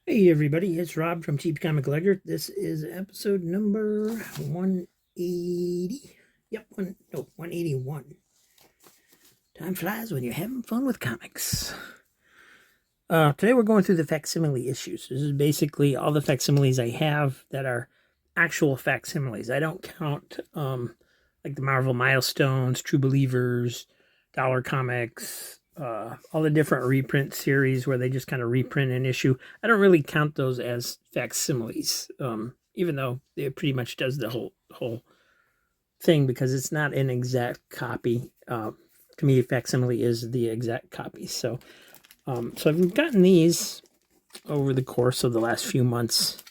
Hey everybody, it's Rob from Cheap Comic Collector. This is episode number 180. Yep, 181. Time flies when you're having fun with comics. Today we're going through the facsimile issues. This is basically all the facsimiles I have that are actual facsimiles. I don't count like the Marvel Milestones, True Believers, Dollar Comics, all the different reprint series where they just kind of reprint an issue. I don't really count those as facsimiles, even though it pretty much does the whole thing because it's not an exact copy. To me, facsimile is the exact copy. So I've gotten these over the course of the last few months.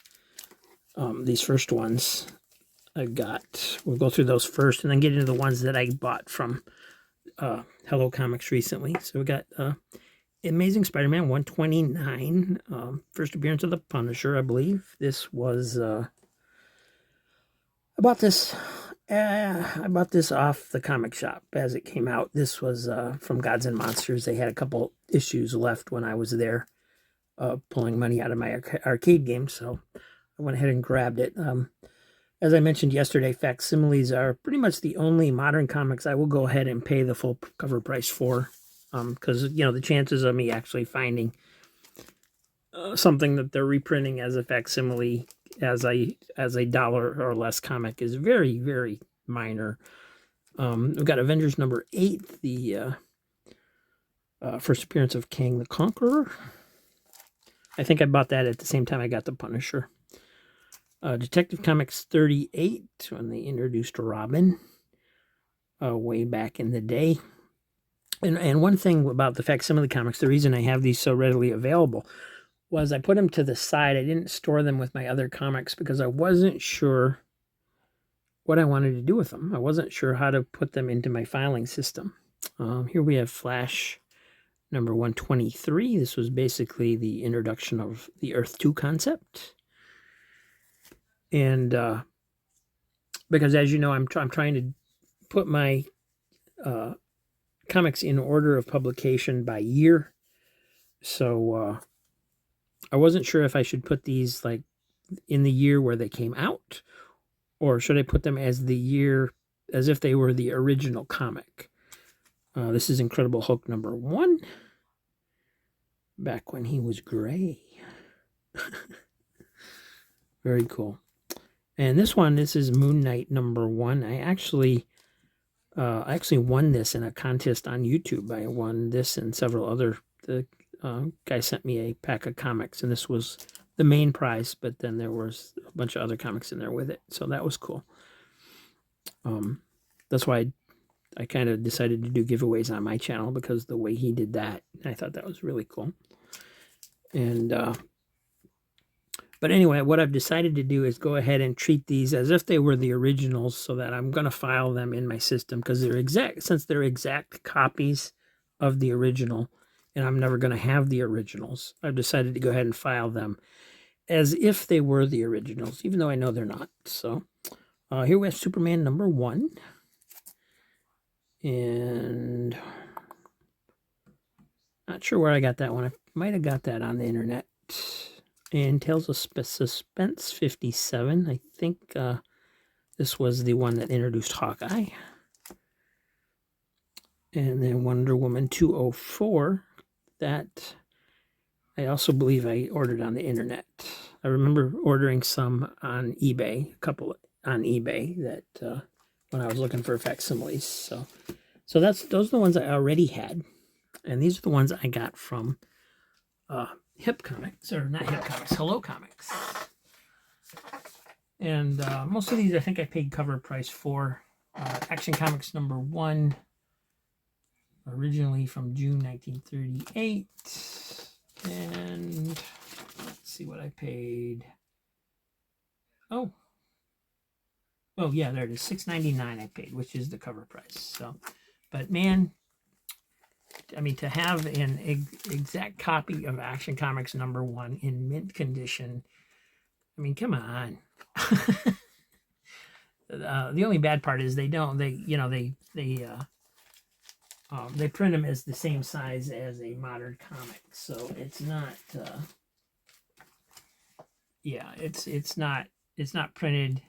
These first ones I've got. We'll go through those first and then get into the ones that I bought from Hello Comics recently. So we got Amazing Spider-Man 129, first appearance of the Punisher, I believe. This was I bought this off the comic shop as it came out. This was from Gods and Monsters. They had a couple issues left when I was there pulling money out of my arcade game, so I went ahead and grabbed it. As I mentioned yesterday, facsimiles are pretty much the only modern comics I will go ahead and pay the full cover price for, because the chances of me actually finding something that they're reprinting as a facsimile as a dollar or less comic is very, very minor. We've got Avengers number 8, the first appearance of Kang the Conqueror. I think I bought that at the same time I got the Punisher. Detective Comics 38, when they introduced Robin way back in the day. And one thing about the facsimile comics, the reason I have these so readily available was I put them to the side. I didn't store them with my other comics because I wasn't sure what I wanted to do with them. I wasn't sure how to put them into my filing system. Here we have Flash number 123. This was basically the introduction of the Earth 2 concept. And because as you know, I'm trying to put my comics in order of publication by year. So I wasn't sure if I should put these like in the year where they came out, or should I put them as if they were the original comic. This is Incredible Hulk number 1, back when he was gray. Very cool. And this is Moon Knight number 1. I actually won this in a contest on YouTube. I won this and several other. The guy sent me a pack of comics, and this was the main prize, but then there was a bunch of other comics in there with it, so that was cool. That's why I kind of decided to do giveaways on my channel, because the way he did that, I thought that was really cool. And but anyway, what I've decided to do is go ahead and treat these as if they were the originals, so that I'm going to file them in my system, because since they're exact copies of the original, and I'm never going to have the originals, I've decided to go ahead and file them as if they were the originals, even though I know they're not. So here we have Superman number 1. And not sure where I got that one. I might have got that on the internet. And Tales of Suspense 57. I think this was the one that introduced Hawkeye. And then Wonder Woman 204. That I also believe I ordered on the internet. I remember ordering some on eBay, a couple on eBay, that when I was looking for facsimiles. So those are the ones I already had. And these are the ones I got from Hip Comics, or not Hip Comics, Hello Comics. And most of these I think I paid cover price for. Action Comics number 1, originally from June 1938. And let's see what I paid. Oh yeah, there it is. $6.99 I paid, which is the cover price. So, but man, I mean, to have an exact copy of Action Comics number 1 in mint condition, I mean, come on. The only bad part is they print them as the same size as a modern comic, so it's not yeah, it's not printed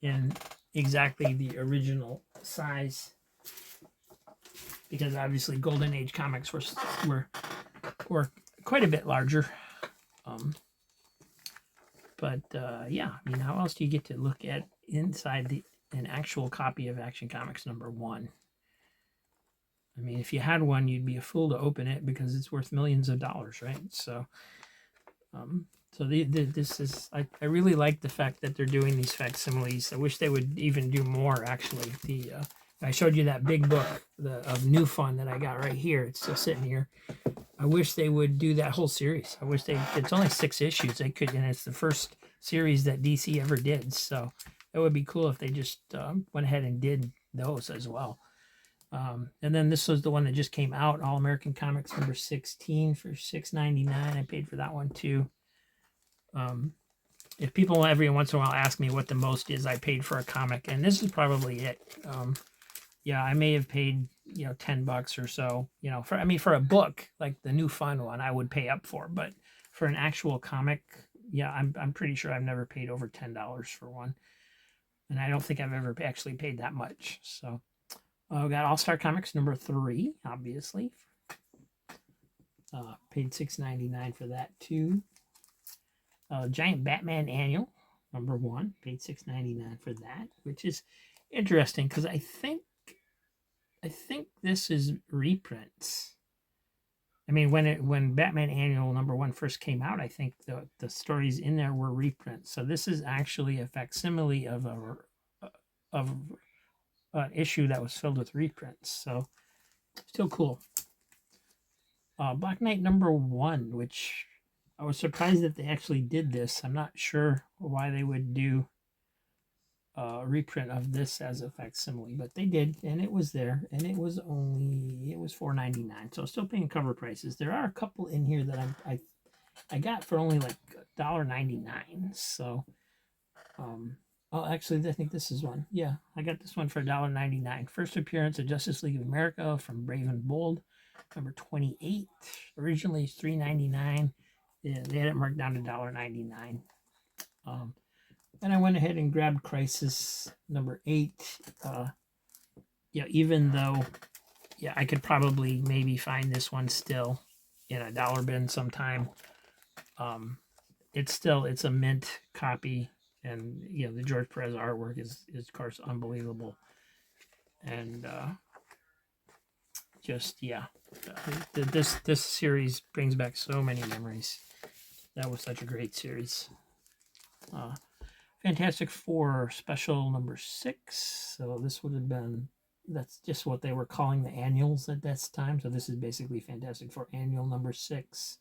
in exactly the original size, because obviously Golden Age comics were quite a bit larger. But yeah, I mean, how else do you get to look at inside an actual copy of Action Comics #1? I mean, if you had one, you'd be a fool to open it because it's worth millions of dollars, right? So, this is I really like the fact that they're doing these facsimiles. I wish they would even do more. Actually, I showed you that big book of New Fun that I got right here. It's still sitting here. I wish they would do that whole series. I wish it's only 6 issues. They could, and it's the first series that DC ever did. So it would be cool if they just went ahead and did those as well. And then this was the one that just came out, All American Comics #16 for $6.99. I paid for that one too. If people every once in a while ask me what the most is I paid for a comic, and this is probably it. Yeah, I may have paid $10 or so. For a book like the New Fun one, I would pay up for. But for an actual comic, yeah, I'm pretty sure I've never paid over $10 for one, and I don't think I've ever actually paid that much. So. We got All Star Comics #3, obviously. Paid $6.99 for that too. Giant Batman Annual #1, paid $6.99 for that, which is interesting because I think this is reprints. I mean, when Batman Annual #1 first came out, I think the stories in there were reprints. So this is actually a facsimile of an issue that was filled with reprints. So still cool. Black Knight #1, which I was surprised that they actually did this. I'm not sure why they would do a reprint of this as a facsimile, but they did, and it was there, and it was $4.99. So still paying cover prices. There are a couple in here that I got for only like $1.99. So actually, I think this is one. Yeah, I got this one for $1.99. First appearance of Justice League of America from Brave and Bold, #28. Originally it's $3.99. Yeah, they had it marked down to $1.99. And I went ahead and grabbed Crisis #8. Even though, I could probably maybe find this one still in a dollar bin sometime. It's a mint copy. And the George Perez artwork is of course unbelievable, and this series brings back so many memories. That was such a great series. Fantastic Four Special #6. So this would have been, that's just what they were calling the annuals at this time. So this is basically Fantastic Four Annual #6.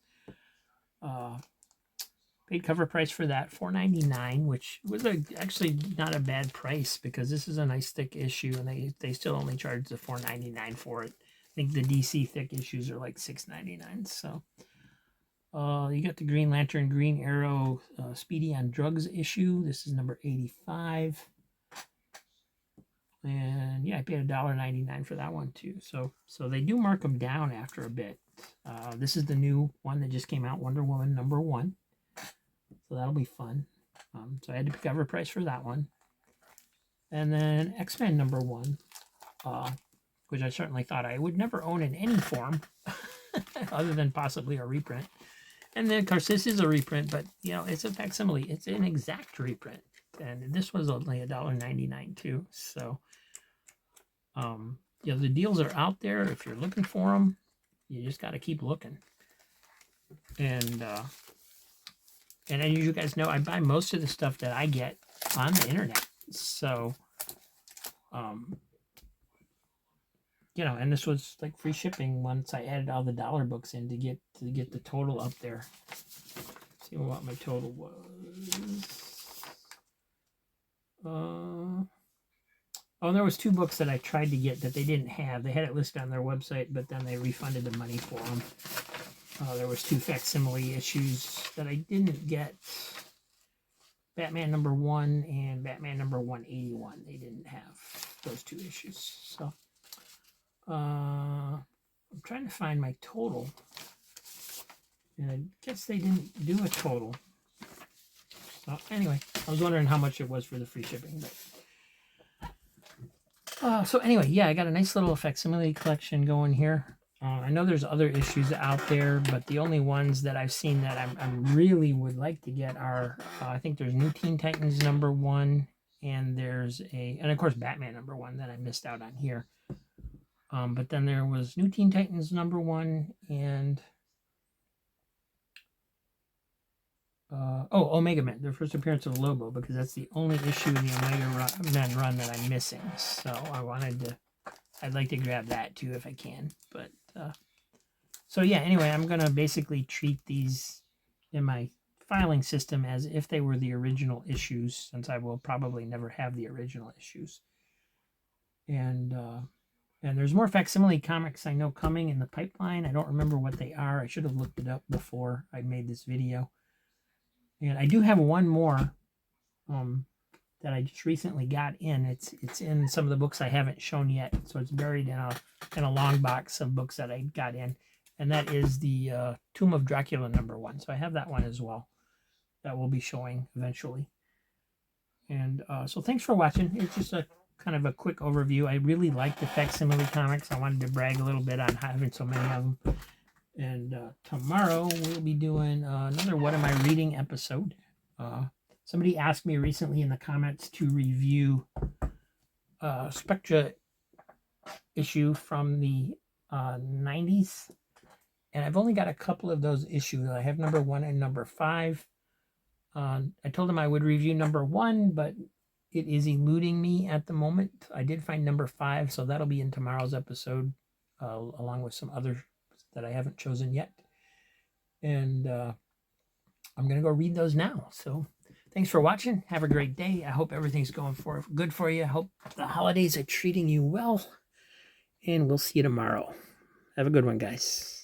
Paid cover price for that, $4.99, which was actually not a bad price because this is a nice thick issue, and they still only charge the $4.99 for it. I think the DC thick issues are like $6.99. So you got the Green Lantern, Green Arrow, Speedy on Drugs issue. This is #85. And I paid $1.99 for that one too. So they do mark them down after a bit. This is the new one that just came out, Wonder Woman #1. So that'll be fun. So I had to pick cover price for that one. And then X-Men #1, which I certainly thought I would never own in any form other than possibly a reprint. And then, of course, this is a reprint, but, it's a facsimile. It's an exact reprint. And this was only $1.99 too. So, the deals are out there. If you're looking for them, you just got to keep looking. And as you guys know, I buy most of the stuff that I get on the internet. So, and this was like free shipping once I added all the dollar books in to get the total up there. Let's see what my total was. There was 2 books that I tried to get that they didn't have. They had it listed on their website, but then they refunded the money for them. There was 2 facsimile issues that I didn't get. Batman #1 and Batman #181. They didn't have those 2 issues. So I'm trying to find my total. And I guess they didn't do a total. So anyway, I was wondering how much it was for the free shipping. But so anyway, yeah, I got a nice little facsimile collection going here. I know there's other issues out there, but the only ones that I've seen that I really would like to get are, I think there's New Teen Titans #1, and there's and of course Batman #1 that I missed out on here. But then there was New Teen Titans #1 and Omega Men, the first appearance of Lobo, because that's the only issue in the Omega Men run that I'm missing. So I'd like to grab that too if I can. But so yeah, anyway, I'm gonna basically treat these in my filing system as if they were the original issues, since I will probably never have the original issues. And there's more facsimile comics I know coming in the pipeline. I don't remember what they are. I should have looked it up before I made this video. And I do have one more that I just recently got in. It's in some of the books I haven't shown yet, so it's buried in a long box of books that I got in, and that is the Tomb of Dracula #1. So I have that one as well. That will be showing eventually. And so thanks for watching. It's just a kind of a quick overview. I really like the facsimile comics. I wanted to brag a little bit on having so many of them. And tomorrow we'll be doing another What Am I Reading episode. Somebody asked me recently in the comments to review Spectra issue from the 90s. And I've only got a couple of those issues. I have #1 and #5. I told them I would review #1, but it is eluding me at the moment. I did find #5, so that'll be in tomorrow's episode, along with some others that I haven't chosen yet. And I'm going to go read those now. So thanks for watching. Have a great day. I hope everything's going good for you. I hope the holidays are treating you well. And we'll see you tomorrow. Have a good one, guys.